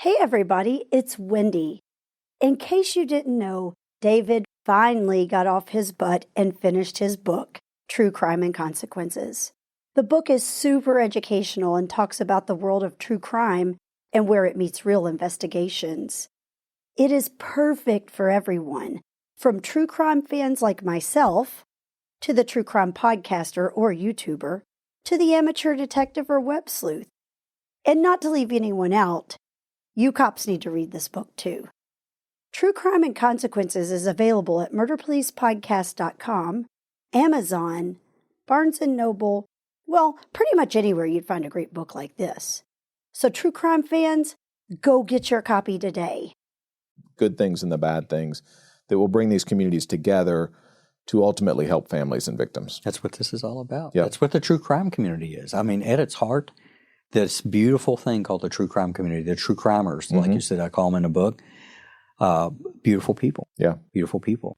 Hey everybody, it's Wendy. In case you didn't know, David finally got off his butt and finished his book, True Crime and Consequences. The book is super educational and talks about the world of true crime and where it meets real investigations. It is perfect for everyone, from true crime fans like myself, to the true crime podcaster or YouTuber, to the amateur detective or web sleuth. And not to leave anyone out, you cops need to read this book too. True Crime and Consequences is available at murderpolicepodcast.com, Amazon, Barnes & Noble, well, pretty much anywhere you'd find a great book like this. So true crime fans, go get your copy today. Good things and the bad things that will bring these communities together to ultimately help families and victims. That's what this is all about. Yep. That's what the true crime community is. I mean, at its heart, this beautiful thing called the true crime community, the true crimers, like you said, I call them in the book, beautiful people. Yeah. Beautiful people.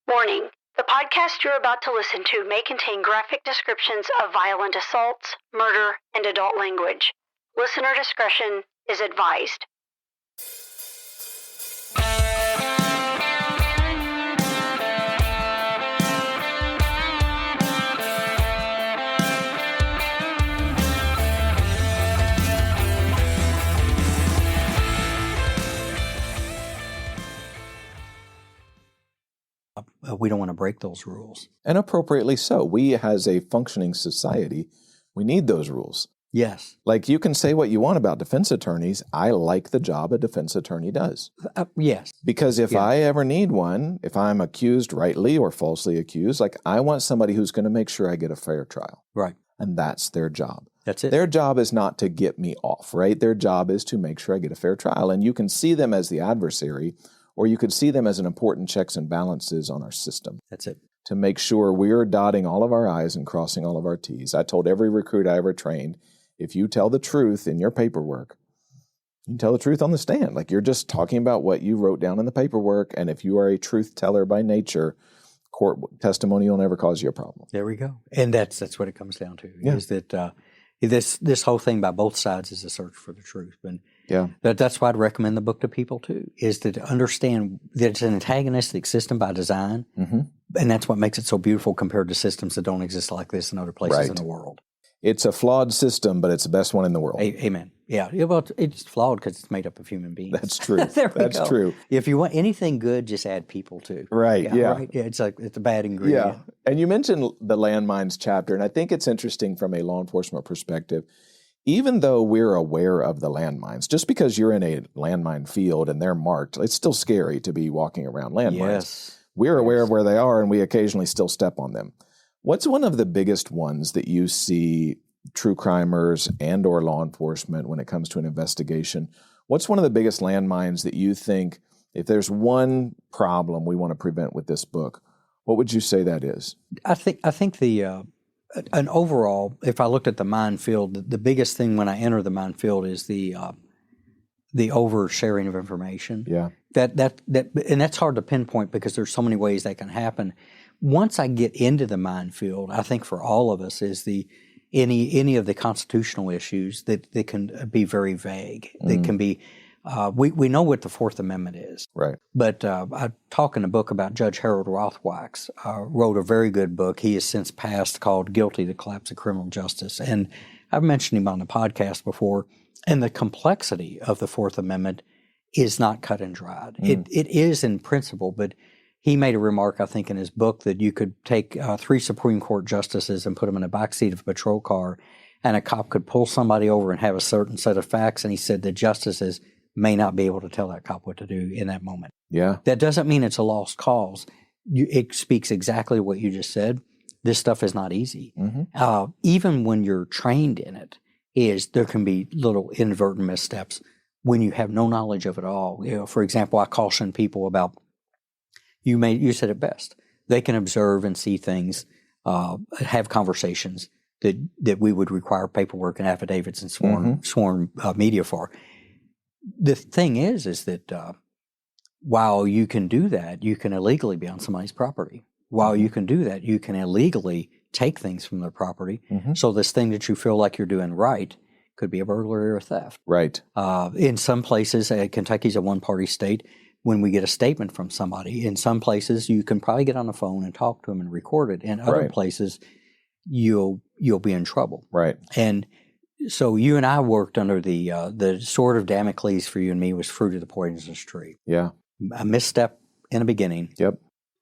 Warning. The podcast you're about to listen to may contain graphic descriptions of violent assaults, murder, and adult language. Listener discretion is advised. We don't want to break those rules. And appropriately so. We, as a functioning society, we need those rules. Yes. Like, you can say what you want about defense attorneys. I like the job a defense attorney does. Yes. Because if I ever need one, if I'm accused rightly or falsely accused, like, I want somebody who's going to make sure I get a fair trial. Right. And that's their job. That's it. Their job is not to get me off, right? Their job is to make sure I get a fair trial. And you can see them as the adversary, or you could see them as an important checks and balances on our system. That's it. To make sure we're dotting all of our I's and crossing all of our T's. I told every recruit I ever trained, if you tell the truth in your paperwork, you can tell the truth on the stand. Like, you're just talking about what you wrote down in the paperwork, and if you are a truth teller by nature, court testimony will never cause you a problem. There we go. And that's what it comes down to, is that this whole thing by both sides is a search for the truth. And that's why I'd recommend the book to people too, is to understand that it's an antagonistic system by design, and that's what makes it so beautiful compared to systems that don't exist like this in other places in the world. It's a flawed system, but it's the best one in the world. Amen. Yeah. Well, it's flawed because it's made up of human beings. That's true. That's true. If you want anything good, just add people too. Right. Yeah. Right? Yeah. It's a bad ingredient. Yeah. And you mentioned the landmines chapter, and I think it's interesting from a law enforcement perspective. Even though we're aware of the landmines, just because you're in a landmine field and they're marked, it's still scary to be walking around landmines. Yes. We're aware of where they are, and we occasionally still step on them. What's one of the biggest ones that you see true crimers and or law enforcement when it comes to an investigation? What's one of the biggest landmines that you think, if there's one problem we want to prevent with this book, what would you say that is? I think an overall, if I looked at the minefield, the biggest thing when I enter the minefield is the oversharing of information. Yeah. And that's hard to pinpoint because there's so many ways that can happen. Once I get into the minefield, I think for all of us is any of the constitutional issues that can be very vague. They can be, we know what the Fourth Amendment is. Right. But I talk in a book about Judge Harold Rothwachs, wrote a very good book. He has since passed, called Guilty: The Collapse of Criminal Justice. And I've mentioned him on the podcast before. And the complexity of the Fourth Amendment is not cut and dried. It is in principle, but he made a remark, I think, in his book that you could take 3 Supreme Court justices and put them in a backseat of a patrol car, and a cop could pull somebody over and have a certain set of facts, and he said the justices may not be able to tell that cop what to do in that moment. Yeah. That doesn't mean it's a lost cause. It speaks exactly what you just said. This stuff is not easy. Even when you're trained in it, there can be little inadvertent missteps when you have no knowledge of it all. You know, for example, I caution people about, you said it best. They can observe and see things, have conversations that we would require paperwork and affidavits and sworn media for. The thing is that while you can do that, you can illegally be on somebody's property. While you can do that, you can illegally take things from their property. So this thing that you feel like you're doing right Could be a burglary or a theft. Right. In some places, Kentucky's a one-party state. When we get a statement from somebody, in some places you can probably get on the phone and talk to them and record it. In other places, you'll be in trouble. Right. And so you and I worked under the sword of Damocles for you and me was fruit of the poisonous tree. Yeah. A misstep in the beginning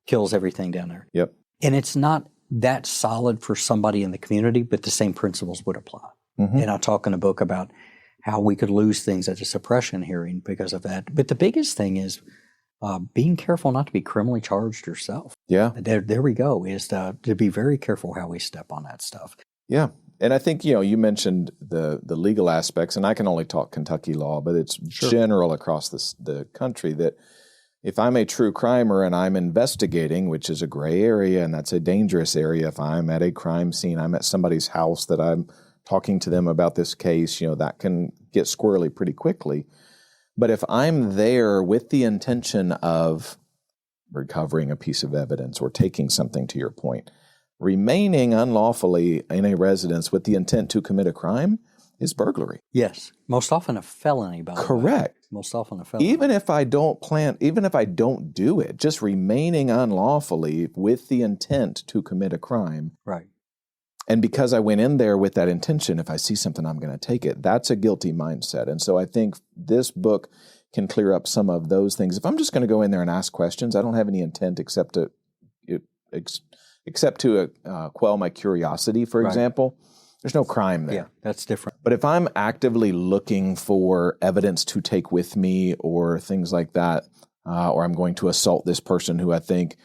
kills everything down there. Yep. And it's not that solid for somebody in the community, but the same principles would apply. Mm-hmm. And I talk in a book about how we could lose things at a suppression hearing because of that. But the biggest thing is being careful not to be criminally charged yourself. Yeah. There we go, is to be very careful how we step on that stuff. Yeah. And I think, you mentioned the legal aspects, and I can only talk Kentucky law, but it's general across the country that if I'm a true crimer and I'm investigating, which is a gray area and that's a dangerous area, if I'm at a crime scene, I'm at somebody's house that I'm talking to them about this case, that can get squirrely pretty quickly. But if I'm there with the intention of recovering a piece of evidence or taking something, to your point, remaining unlawfully in a residence with the intent to commit a crime is burglary. Yes. Most often a felony, by the way. Correct. Most often a felony. Even if I don't do it, just remaining unlawfully with the intent to commit a crime. Right. And because I went in there with that intention, if I see something, I'm going to take it. That's a guilty mindset. And so I think this book can clear up some of those things. If I'm just going to go in there and ask questions, I don't have any intent except to quell my curiosity, for example, there's no crime there. Yeah, that's different. But if I'm actively looking for evidence to take with me or things like that, or I'm going to assault this person who I think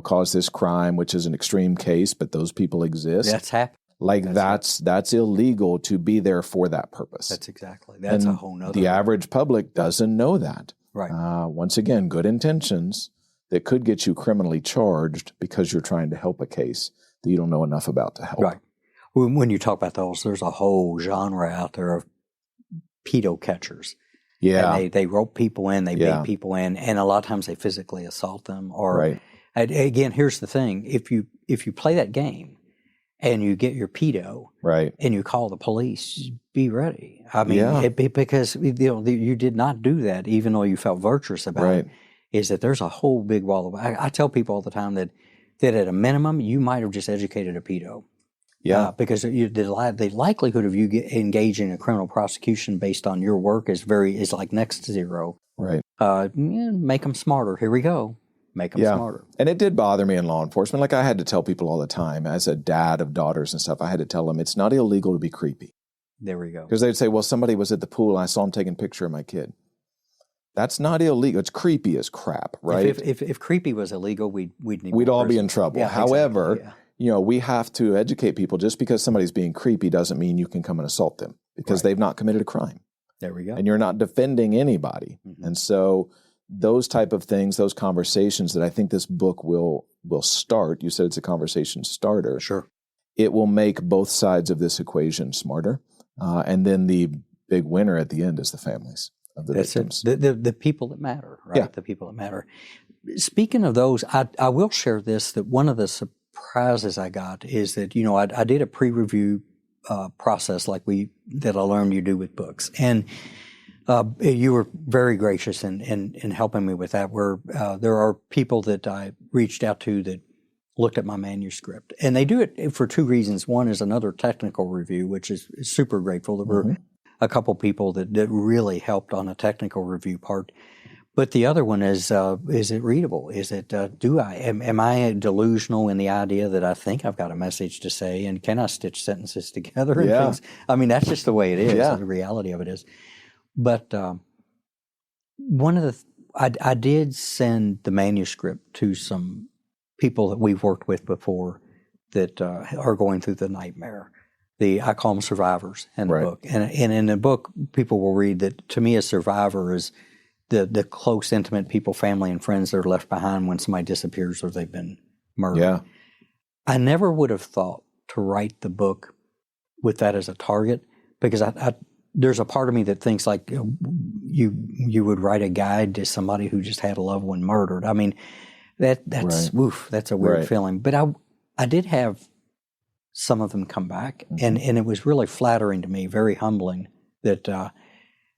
caused this crime, which is an extreme case, but those people exist. That's happened. That's illegal to be there for that purpose. That's a whole nother. The average public doesn't know that. Right. Once again, good intentions that could get you criminally charged because you're trying to help a case that you don't know enough about to help. Right. When you talk about those, there's a whole genre out there of pedo catchers. Yeah. And they rope people in, they bait people in, and a lot of times they physically assault them. Or again, here's the thing: if you play that game and you get your pedo, and you call the police, be ready. I mean, because you did not do that, even though you felt virtuous about it. Is that there's a whole big wall of. I tell people all the time that at a minimum you might have just educated a pedo. Yeah, because the likelihood of you engaging in a criminal prosecution based on your work is like next to zero. Right. Make them smarter. Here we go. Make them smarter. And it did bother me in law enforcement. Like I had to tell people all the time, as a dad of daughters and stuff, I had to tell them it's not illegal to be creepy. There we go. Because they'd say, well, somebody was at the pool and I saw him taking a picture of my kid. That's not illegal. It's creepy as crap, right? If creepy was illegal, we'd all be in trouble. Yeah, however. Exactly. We have to educate people. Just because somebody's being creepy doesn't mean you can come and assault them because they've not committed a crime. There we go. And you're not defending anybody. Mm-hmm. And so those type of things, those conversations that I think this book will start, you said it's a conversation starter. Sure. It will make both sides of this equation smarter. And then the big winner at the end is the families of the victims. The people that matter, right? Yeah. The people that matter. Speaking of those, I will share this, that one of the surprises I got is that, I did a pre-review process that I learned you do with books. And you were very gracious in helping me with that, where there are people that I reached out to that looked at my manuscript. And they do it for two reasons. One is another technical review, which is super grateful. There were a couple people that really helped on a technical review part. But the other one is it readable? Is it, am I delusional in the idea that I think I've got a message to say, and can I stitch sentences together and things? I mean, that's just the way it is. Yeah. The reality of it is. But I did send the manuscript to some people that we've worked with before that are going through the nightmare. I call them survivors in the book. And in the book, people will read that, to me, a survivor is the close, intimate people, family and friends that are left behind when somebody disappears or they've been murdered. Yeah. I never would have thought to write the book with that as a target, because there's a part of me that thinks like you would write a guide to somebody who just had a loved one murdered. I mean, that's a weird feeling. But I did have some of them come back. And it was really flattering to me, very humbling, that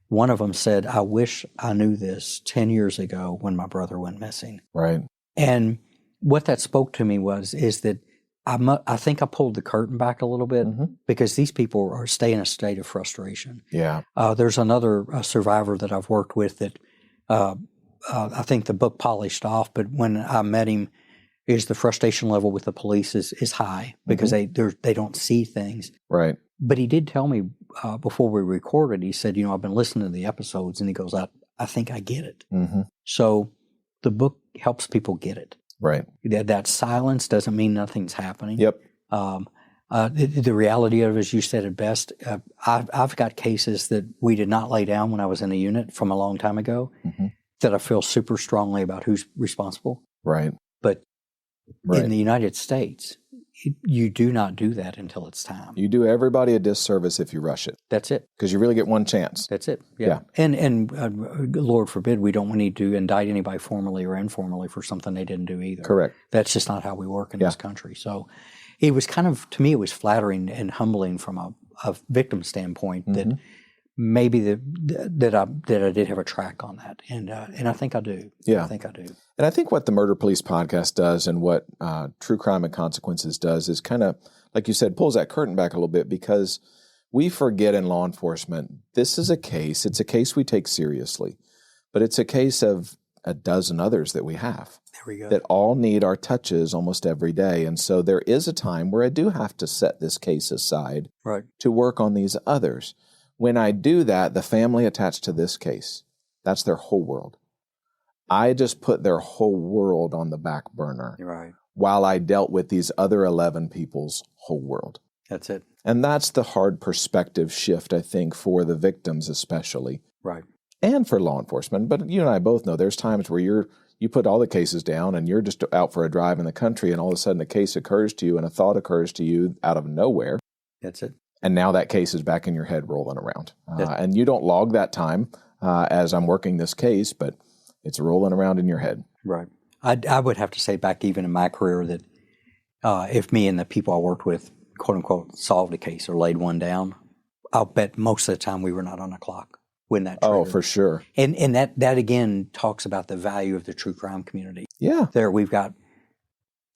one of them said, I wish I knew this 10 years ago when my brother went missing. Right. And what that spoke to me is that I think I pulled the curtain back a little bit because these people are staying in a state of frustration. Yeah. There's another survivor that I've worked with that I think the book polished off, but when I met him, is the frustration level with the police is high because they don't see things. Right. But he did tell me before we recorded, he said, I've been listening to the episodes, and he goes, I think I get it. So the book helps people get it. Right. That silence doesn't mean nothing's happening. Yep. The reality of it, as you said it best, I've got cases that we did not lay down when I was in a unit from a long time ago that I feel super strongly about who's responsible. Right. But in the United States, you do not do that until it's time. You do everybody a disservice if you rush it. That's it. Because you really get one chance. That's it. Yeah. And Lord forbid, we don't need to indict anybody formally or informally for something they didn't do either. Correct. That's just not how we work in this country. So it was to me, it was flattering and humbling from a victim standpoint that maybe that I did have a track on that. And I think I do. Yeah. I think I do. And I think what the Murder Police podcast does and what True Crime and Consequences does is kind of, like you said, pulls that curtain back a little bit, because we forget in law enforcement, this is it's a case we take seriously, but it's a case of a dozen others that we have. There we go. That all need our touches almost every day. And so there is a time where I do have to set this case aside to work on these others. When I do that, the family attached to this case, that's their whole world. I just put their whole world on the back burner while I dealt with these other 11 people's whole world. That's it. And that's the hard perspective shift, I think, for the victims especially. Right. And for law enforcement. But you and I both know there's times where you put all the cases down and you're just out for a drive in the country, and all of a sudden a case occurs to you and a thought occurs to you out of nowhere. That's it. And now that case is back in your head rolling around. And you don't log that time as I'm working this case, but it's rolling around in your head. Right. I would have to say back even in my career that if me and the people I worked with, quote unquote, solved a case or laid one down, I'll bet most of the time we were not on the clock when that triggered. Oh, for sure. And that again talks about the value of the true crime community. Yeah. There we've got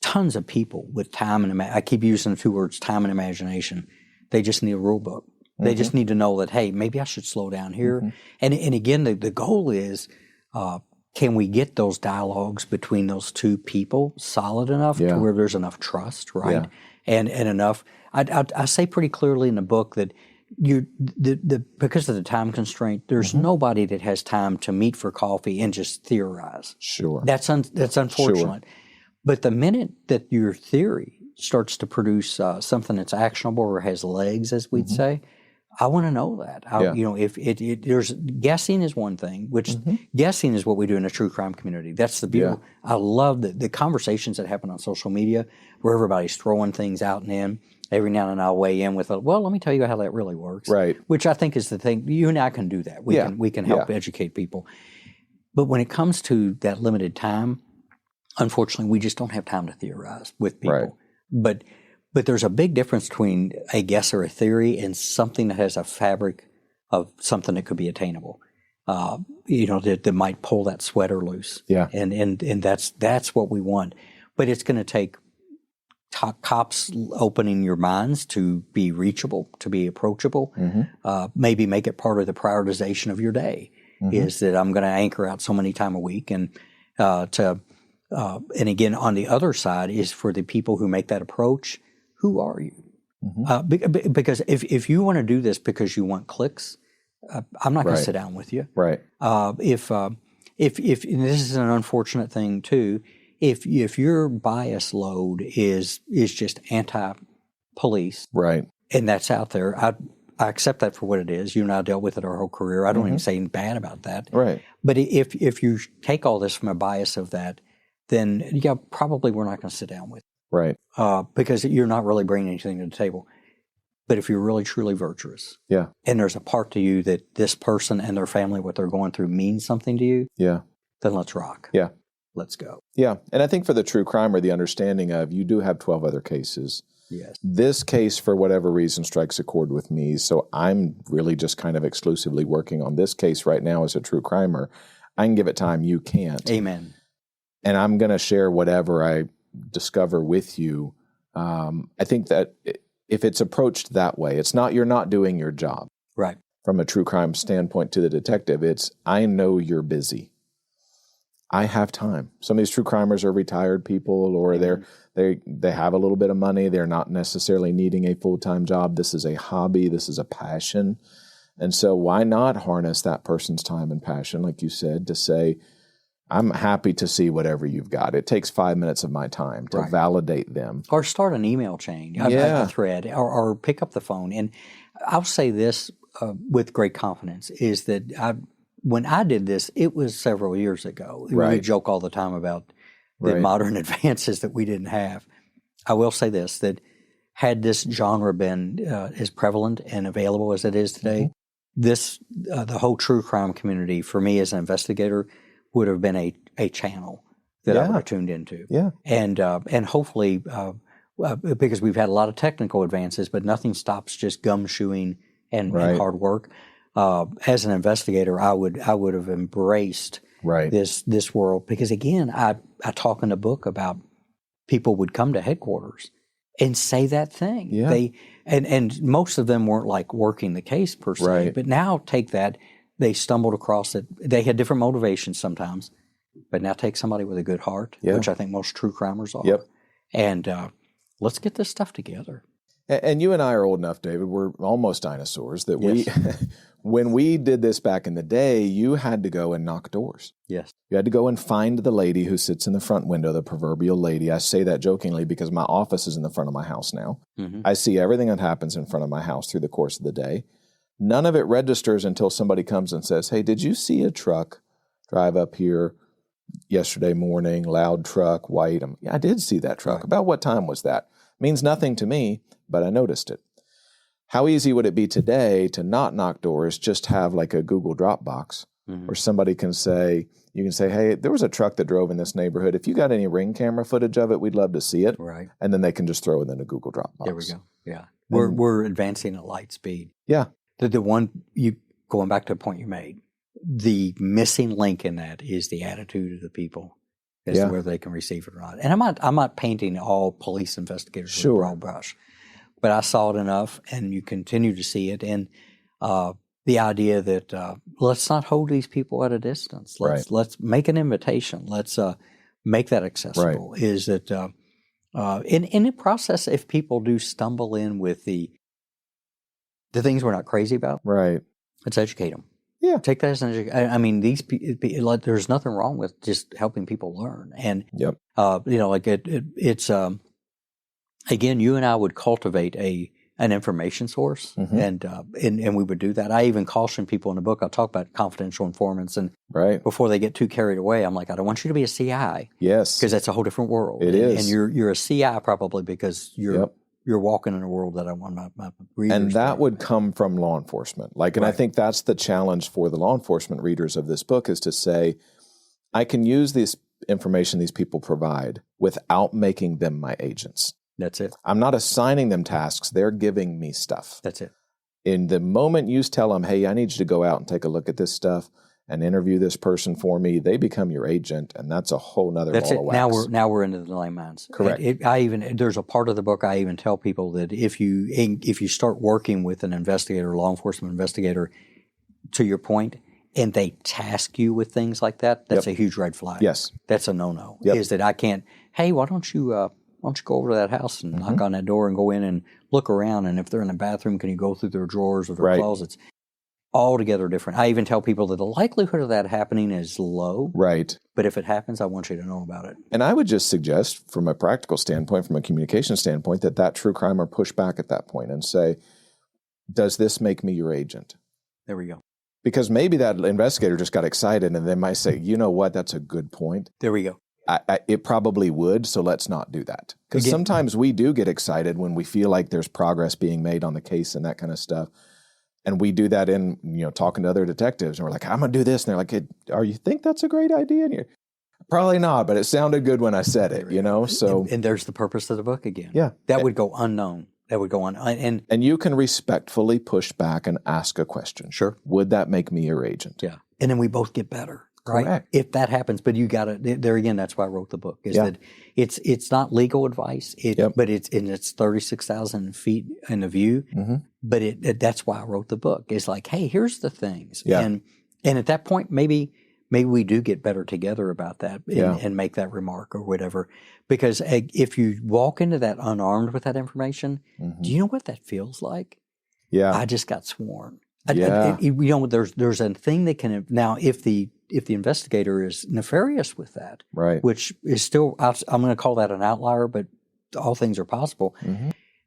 tons of people with time and I keep using the two words, time and imagination. They just need a rule book. They just need to know that, hey, maybe I should slow down here. And again, the goal is, can we get those dialogues between those two people solid enough to where there's enough trust, right? Yeah. And enough. I say pretty clearly in the book that because of the time constraint, there's nobody that has time to meet for coffee and just theorize. Sure. That's unfortunate. Sure. But the minute that your theory starts to produce something that's actionable or has legs, as we'd say, I want to know that. If there's guessing is one thing, which guessing is what we do in a true crime community. That's the beauty. I love the conversations that happen on social media where everybody's throwing things out and in. Every now and then I'll weigh in with let me tell you how that really works. Right. Which I think is the thing. You and I can do that. We can help educate people. But when it comes to that limited time, unfortunately, we just don't have time to theorize with people. Right. But there's a big difference between a guess or a theory and something that has a fabric of something that could be attainable. That might pull that sweater loose. Yeah. And that's what we want. But it's going to take cops opening your minds to be reachable, to be approachable. Maybe make it part of the prioritization of your day. Is that I'm going to anchor out so many times a week, and again on the other side is for the people who make that approach. Who are you? Because if you want to do this because you want clicks, I'm not going to sit down with you. Right. If and this is an unfortunate thing too, if your bias load is just anti-police, right, and that's out there, I accept that for what it is. You and I dealt with it our whole career. I don't even say anything bad about that. Right. But if you take all this from a bias of that, then probably we're not going to sit down with you. Right. Because you're not really bringing anything to the table. But if you're really, truly virtuous, and there's a part to you that this person and their family, what they're going through means something to you, then let's rock. Let's go. And I think for the true crimer, the understanding of you do have 12 other cases. Yes. This case, for whatever reason, strikes a chord with me. So I'm really just kind of exclusively working on this case right now as a true crimer. I can give it time, you can't. Amen. And I'm going to share whatever I discover with you. I think that if it's approached that way, it's not, you're not doing your job. Right. From a true crime standpoint to the detective, it's, I know you're busy. I have time. Some of these true crimers are retired people, or they have a little bit of money. They're not necessarily needing a full-time job. This is a hobby. This is a passion. And so why not harness that person's time and passion, like you said, to say, I'm happy to see whatever you've got. It takes 5 minutes of my time to validate them. Or start an email chain, a thread, or pick up the phone. And I'll say this with great confidence, is that when I did this, it was several years ago. Right. We joke all the time about the modern advances that we didn't have. I will say this, that had this genre been as prevalent and available as it is today, the whole true crime community, for me as an investigator, would have been a channel that I would have tuned into. Yeah. And hopefully, because we've had a lot of technical advances, but nothing stops just gumshoeing and hard work. As an investigator, I would have embraced this world, because again, I talk in a book about people would come to headquarters and say that thing. Yeah. And most of them weren't like working the case per se, but now take that, they stumbled across it. They had different motivations sometimes, but now take somebody with a good heart, which I think most true crimers are, and let's get this stuff together. And you and I are old enough, David, we're almost dinosaurs, that we, when we did this back in the day, you had to go and knock doors. Yes. You had to go and find the lady who sits in the front window, the proverbial lady. I say that jokingly because my office is in the front of my house now. Mm-hmm. I see everything that happens in front of my house through the course of the day. None of it registers until somebody comes and says, hey, did you see a truck drive up here yesterday morning, loud truck, white? Yeah, I did see that truck. Right. About what time was that? Means nothing to me, but I noticed it. How easy would it be today to not knock doors, just have like a Google Dropbox where somebody can say, you can say, hey, there was a truck that drove in this neighborhood. If you got any ring camera footage of it, we'd love to see it. Right. And then they can just throw it in a Google Dropbox. There we go. Yeah. We're advancing at light speed. Yeah. The one, going back to the point you made, the missing link in that is the attitude of the people as to whether they can receive it or not. And I'm not painting all police investigators with a broad brush, but I saw it enough, and you continue to see it. And the idea that let's not hold these people at a distance. Let's make an invitation. Let's make that accessible. Right. Is that in the process, if people do stumble in with the things we're not crazy about, let's educate them. Yeah, take that as an education. I mean, these like, there's nothing wrong with just helping people learn. And like it's again, you and I would cultivate an information source, and we would do that. I even caution people in the book. I talk about confidential informants, and before they get too carried away, I'm like, I don't want you to be a CI, because that's a whole different world. It is, and you're a CI probably because you're walking in a world that I want my readers. And that would come from law enforcement. And I think that's the challenge for the law enforcement readers of this book, is to say, I can use this information these people provide without making them my agents. That's it. I'm not assigning them tasks. They're giving me stuff. That's it. In the moment you tell them, hey, I need you to go out and take a look at this stuff and interview this person for me, they become your agent, and that's a whole nother ball of wax. Now we're into the landmines. Correct. There's a part of the book I even tell people that if you start working with an investigator, law enforcement investigator, to your point, and they task you with things like that, that's a huge red flag. Yes. That's a no-no. Is that I can't, hey, why don't you go over to that house and knock on that door and go in and look around, and if they're in the bathroom, can you go through their drawers or their closets? Altogether different. I even tell people that the likelihood of that happening is low. Right. But if it happens, I want you to know about it. And I would just suggest, from a practical standpoint, from a communication standpoint, that true crimer push back at that point and say, does this make me your agent? There we go. Because maybe that investigator just got excited, and they might say, you know what, that's a good point. There we go. It probably would, so let's not do that. Because sometimes we do get excited when we feel like there's progress being made on the case and that kind of stuff. And we do that in, talking to other detectives, and we're like, I'm going to do this. And they're like, you think that's a great idea? And Probably not, but it sounded good when I said it, you know? So, and there's the purpose of the book again. Yeah. That would go unknown. That would go on. And you can respectfully push back and ask a question. Sure. Would that make me your agent? Yeah. And then we both get better. Right? Correct. If that happens, but you got to, there again, that's why I wrote the book, is that it's not legal advice, but it's 36,000 feet in the view, but that's why I wrote the book. It's like, hey, here's the things. Yeah. And at that point, maybe we do get better together about that and make that remark or whatever. Because if you walk into that unarmed with that information, do you know what that feels like? Yeah. I just got sworn. Yeah. You know, there's a thing that can, now if the investigator is nefarious with that, Right. which is still, I'm going to call that an outlier, but all things are possible.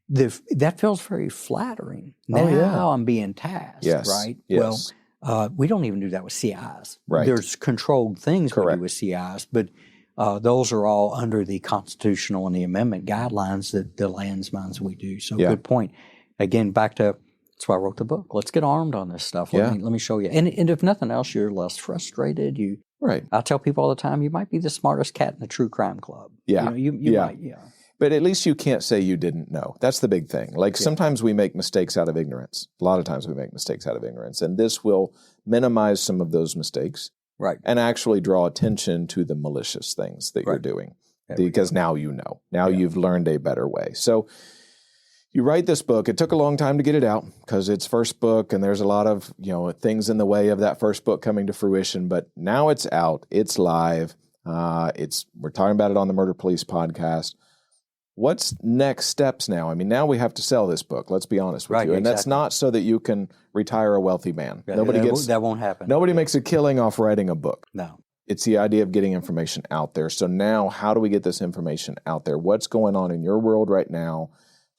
That feels very flattering. Now I'm being tasked, right? Yes. Well, we don't even do that with CIs. Right. There's controlled things we Correct. do with CIs, but those are all under the constitutional and the amendment guidelines that the landmines we do. So good point. Again, back to, that's why I wrote the book. Let's get armed on this stuff. Let me show you. And if nothing else, you're less frustrated. Right. I tell people all the time, you might be the smartest cat in the true crime club. Yeah. You might, But at least you can't say you didn't know. That's the big thing. Like sometimes we make mistakes out of ignorance. A lot of times we make mistakes out of ignorance. And this will minimize some of those mistakes. Right. And actually draw attention to the malicious things that you're doing. Because now you know. Now you've learned a better way. So you write this book. It took a long time to get it out because it's first book and there's a lot of, things in the way of that first book coming to fruition. But now it's out. It's live. We're talking about it on the Murder Police podcast. What's next steps now? I mean, now we have to sell this book. Let's be honest with you. And that's not so that you can retire a wealthy man. Yeah, that won't happen. Nobody makes a killing off writing a book. No. It's the idea of getting information out there. So now, how do we get this information out there? What's going on in your world right now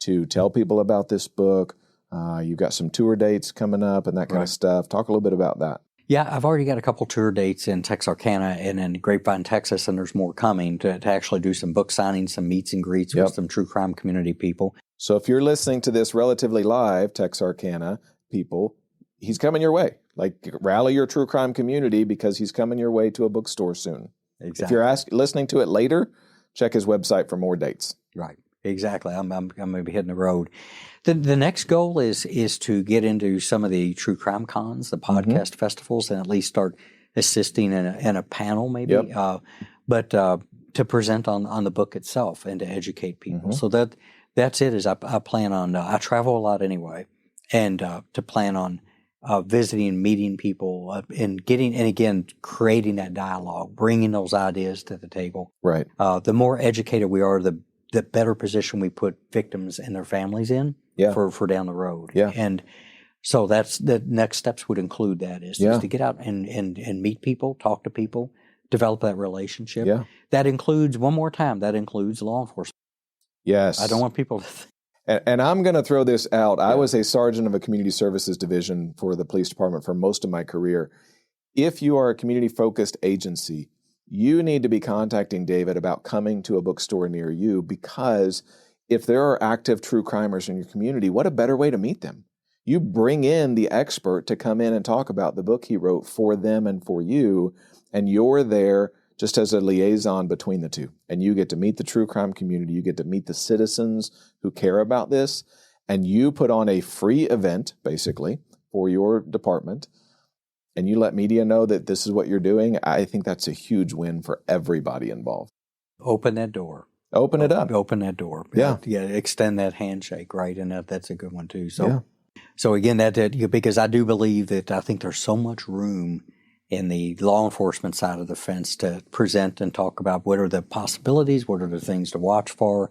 to tell people about this book? You've got some tour dates coming up and that kind of stuff. Talk a little bit about that. Yeah, I've already got a couple tour dates in Texarkana and in Grapevine, Texas, and there's more coming to actually do some book signings, some meets and greets with some true crime community people. So if you're listening to this relatively live, Texarkana people, he's coming your way. Like, rally your true crime community because he's coming your way to a bookstore soon. Exactly. If you're listening to it later, check his website for more dates. Right. Exactly. I'm going to be hitting the road. The next goal is to get into some of the true crime cons, the podcast festivals, and at least start assisting in a panel maybe, but to present on the book itself and to educate people. So that's it. Is I plan on I travel a lot anyway, and to plan on visiting, meeting people, and again creating that dialogue, bringing those ideas to the table. Right. The more educated we are, the better position we put victims and their families in for down the road. Yeah. And so that's the next steps would include that is to get out and meet people, talk to people, develop that relationship. Yeah. That includes, one more time, that includes law enforcement. Yes. I don't want people to and I'm going to throw this out. I was a sergeant of a community services division for the police department for most of my career. If you are a community-focused agency, you need to be contacting David about coming to a bookstore near you, because if there are active true crimers in your community, what a better way to meet them. You bring in the expert to come in and talk about the book he wrote for them and for you, and you're there just as a liaison between the two. And you get to meet the true crime community, you get to meet the citizens who care about this, and you put on a free event, basically, for your department, and you let media know that this is what you're doing. I think that's a huge win for everybody involved. Open that door. Open it up. Open that door. Yeah. Extend that handshake, right? And that's a good one too. So again, because I do believe that I think there's so much room in the law enforcement side of the fence to present and talk about what are the possibilities, what are the things to watch for,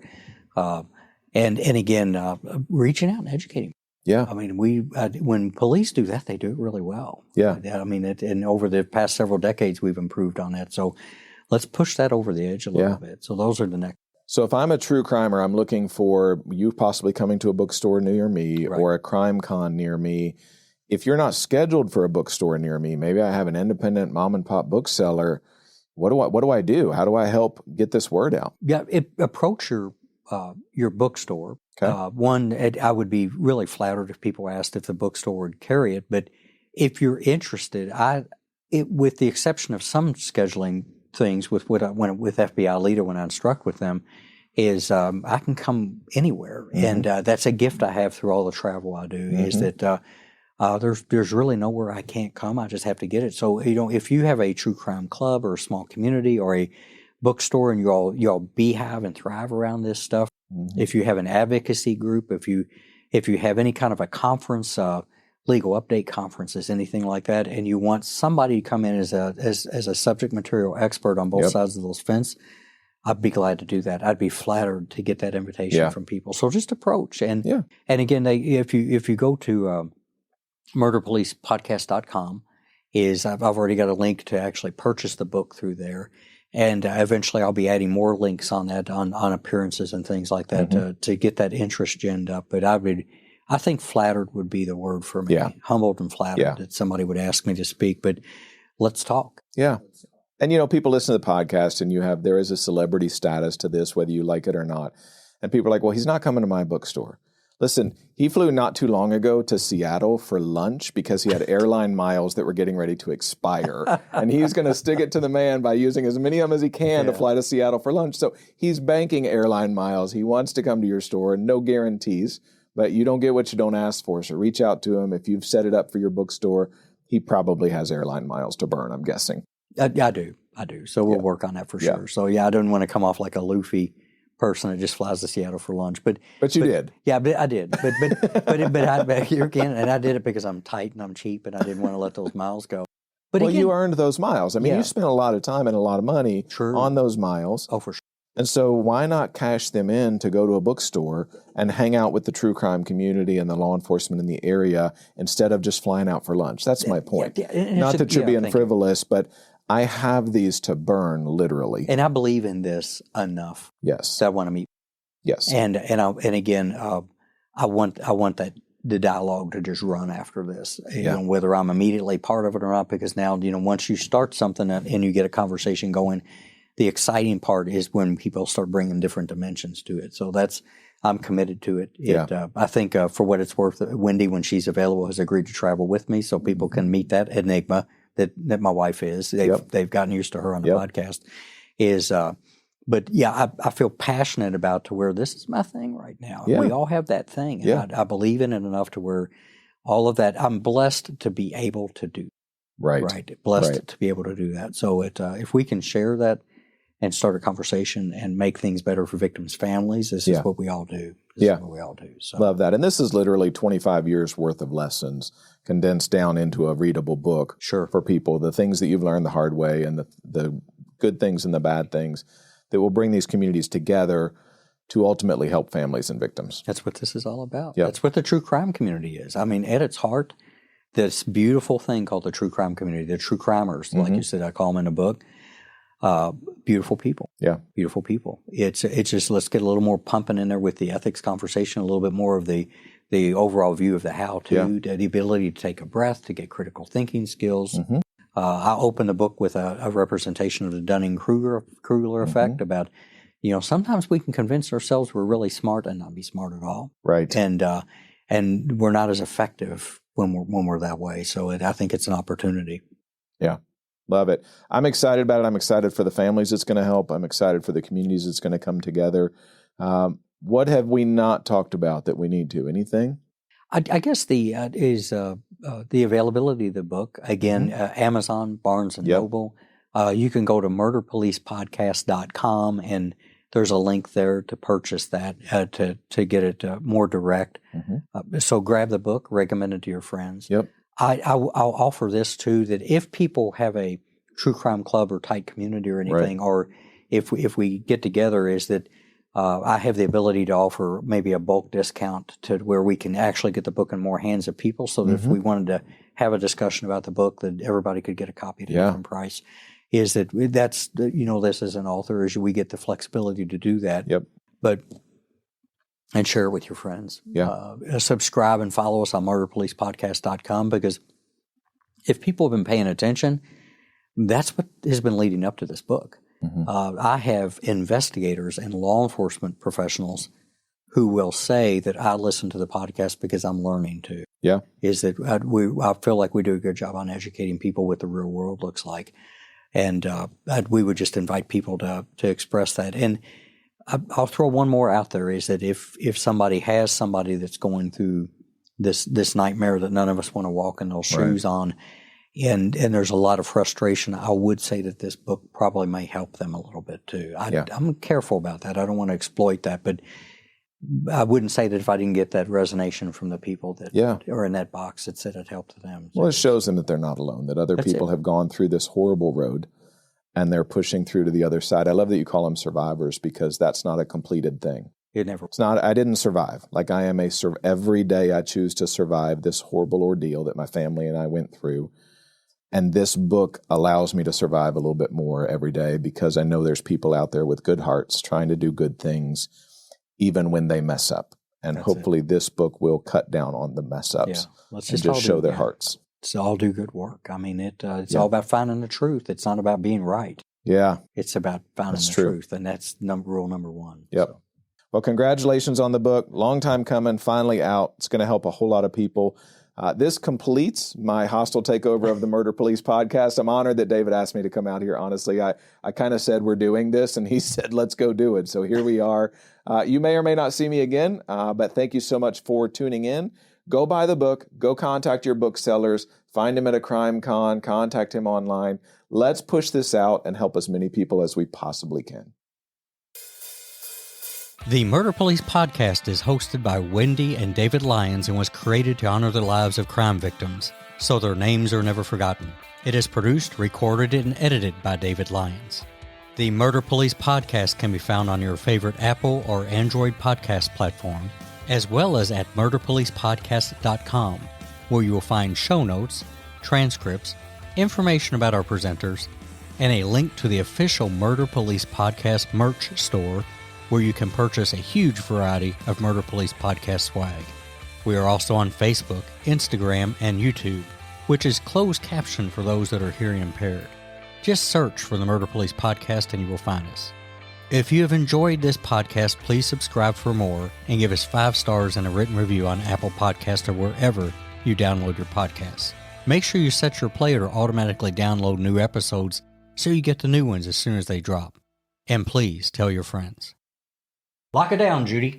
and again, reaching out and educating. Yeah. I mean, when police do that, they do it really well. Yeah. I mean, and over the past several decades, we've improved on that. So let's push that over the edge a little bit. So those are the next. So if I'm a true crimer, I'm looking for you possibly coming to a bookstore near me or a crime con near me. If you're not scheduled for a bookstore near me, maybe I have an independent mom and pop bookseller. What do I do? How do I help get this word out? Yeah, approach your bookstore. Okay. I would be really flattered if people asked if the bookstore would carry it. But if you're interested, with the exception of some scheduling things with with FBI leader when I instruct with them is I can come anywhere, and that's a gift I have through all the travel I do. Is that there's really nowhere I can't come. I just have to get it. So if you have a true crime club or a small community or a bookstore, and you all beehive and thrive around this stuff. If you have an advocacy group, if you have any kind of a conference, legal update conferences, anything like that, and you want somebody to come in as a subject material expert on both sides of those fence, I'd be glad to do that. I'd be flattered to get that invitation from people. So just approach, and again, if you go to murderpolicepodcast.com, I've already got a link to actually purchase the book through there. And eventually I'll be adding more links on that, on appearances and things like that to get that interest ginned up. But I think flattered would be the word for me. Humbled and flattered that somebody would ask me to speak. But let's talk. Yeah. And, people listen to the podcast, and there is a celebrity status to this, whether you like it or not. And people are like, well, he's not coming to my bookstore. Listen, he flew not too long ago to Seattle for lunch because he had airline miles that were getting ready to expire. And he's going to stick it to the man by using as many of them as he can to fly to Seattle for lunch. So he's banking airline miles. He wants to come to your store, no guarantees, but you don't get what you don't ask for. So reach out to him. If you've set it up for your bookstore, he probably has airline miles to burn, I'm guessing. I do. So we'll work on that for sure. So I don't want to come off like a loofy person that just flies to Seattle for lunch, but you did. Yeah, I did. But here again, and I did it because I'm tight and I'm cheap, and I didn't want to let those miles go. But again, you earned those miles. I mean, you spent a lot of time and a lot of money on those miles. Oh, for sure. And so why not cash them in to go to a bookstore and hang out with the true crime community and the law enforcement in the area instead of just flying out for lunch? That's my point. Not that you're being frivolous, but I have these to burn, literally. And I believe in this enough. Yes. That I want to meet. Yes. And again, I want the dialogue to just run after this, whether I'm immediately part of it or not, because now, once you start something and you get a conversation going, the exciting part is when people start bringing different dimensions to it. So I'm committed to it. I think for what it's worth, Wendy, when she's available, has agreed to travel with me so people can meet that enigma that my wife is. They've gotten used to her on the podcast. But I feel passionate about to where this is my thing right now. We all have that thing. And I believe in it enough to where all of that, I'm blessed to be able to do. Right. Blessed to be able to do that. So if we can share that and start a conversation and make things better for victims' families, this is what we all do. This is what we all do. So. Love that. And this is literally 25 years worth of lessons condensed down into a readable book for people, the things that you've learned the hard way and the good things and the bad things that will bring these communities together to ultimately help families and victims. That's what this is all about. That's what the true crime community is. I mean, at its heart, this beautiful thing called the true crime community, the true crimers, like you said, I call them in the book, beautiful people. Yeah. Beautiful people. It's just, let's get a little more pumping in there with the ethics conversation, a little bit more of the overall view of the how-to, the ability to take a breath, to get critical thinking skills. I open the book with a representation of the Dunning-Kruger effect about, sometimes we can convince ourselves we're really smart and not be smart at all. Right. And we're not as effective when we're that way. So I think it's an opportunity. Yeah. Love it. I'm excited about it. I'm excited for the families it's going to help. I'm excited for the communities it's going to come together. What have we not talked about that we need to? Anything? I guess the availability of the book. Again, Amazon, Barnes & Noble. You can go to murderpolicepodcast.com, and there's a link there to purchase that, to get it more direct. So grab the book, recommend it to your friends. I'll offer this too, that if people have a true crime club or tight community or anything, or if we get together, is that I have the ability to offer maybe a bulk discount to where we can actually get the book in more hands of people, so that if we wanted to have a discussion about the book, that everybody could get a copy at a different price. Is that's this as an author, is we get the flexibility to do that. And share it with your friends. Subscribe and follow us on murderpolicepodcast.com, because if people have been paying attention, that's what has been leading up to this book. I have investigators and law enforcement professionals who will say that I listen to the podcast because I'm learning to. Is that I feel like we do a good job on educating people what the real world looks like. And we would just invite people to express that. And I'll throw one more out there, is that if somebody has somebody that's going through this nightmare that none of us want to walk in those shoes on, and there's a lot of frustration, I would say that this book probably may help them a little bit too. I'm careful about that. I don't want to exploit that, but I wouldn't say that if I didn't get that resonation from the people that are in that box that said it helped them. Well, it shows them that they're not alone, that other people have gone through this horrible road and they're pushing through to the other side. I love that you call them survivors, because that's not a completed thing. It's not, I didn't survive. Like, I am every day I choose to survive this horrible ordeal that my family and I went through. And this book allows me to survive a little bit more every day, because I know there's people out there with good hearts trying to do good things, even when they mess up. And hopefully this book will cut down on the mess ups and just show their hearts. It's all do good work. I mean, it's all about finding the truth. It's not about being right. Yeah. It's about finding the truth. And that's rule number one. Yep. So. Well, congratulations on the book. Long time coming, finally out. It's going to help a whole lot of people. This completes my hostile takeover of the Murder Police podcast. I'm honored that David asked me to come out here. Honestly, I kind of said we're doing this, and he said, let's go do it. So here we are. You may or may not see me again, but thank you so much for tuning in. Go buy the book. Go contact your booksellers. Find him at a crime con. Contact him online. Let's push this out and help as many people as we possibly can. The Murder Police podcast is hosted by Wendy and David Lyons and was created to honor the lives of crime victims, so their names are never forgotten. It is produced, recorded, and edited by David Lyons. The Murder Police podcast can be found on your favorite Apple or Android podcast platform, as well as at murderpolicepodcast.com, where you will find show notes, transcripts, information about our presenters, and a link to the official Murder Police podcast merch store, where you can purchase a huge variety of Murder Police podcast swag. We are also on Facebook, Instagram, and YouTube, which is closed caption for those that are hearing impaired. Just search for the Murder Police podcast and you will find us. If you have enjoyed this podcast, please subscribe for more and give us 5 stars and a written review on Apple Podcasts or wherever you download your podcasts. Make sure you set your player to automatically download new episodes so you get the new ones as soon as they drop. And please tell your friends. Lock it down, Judy.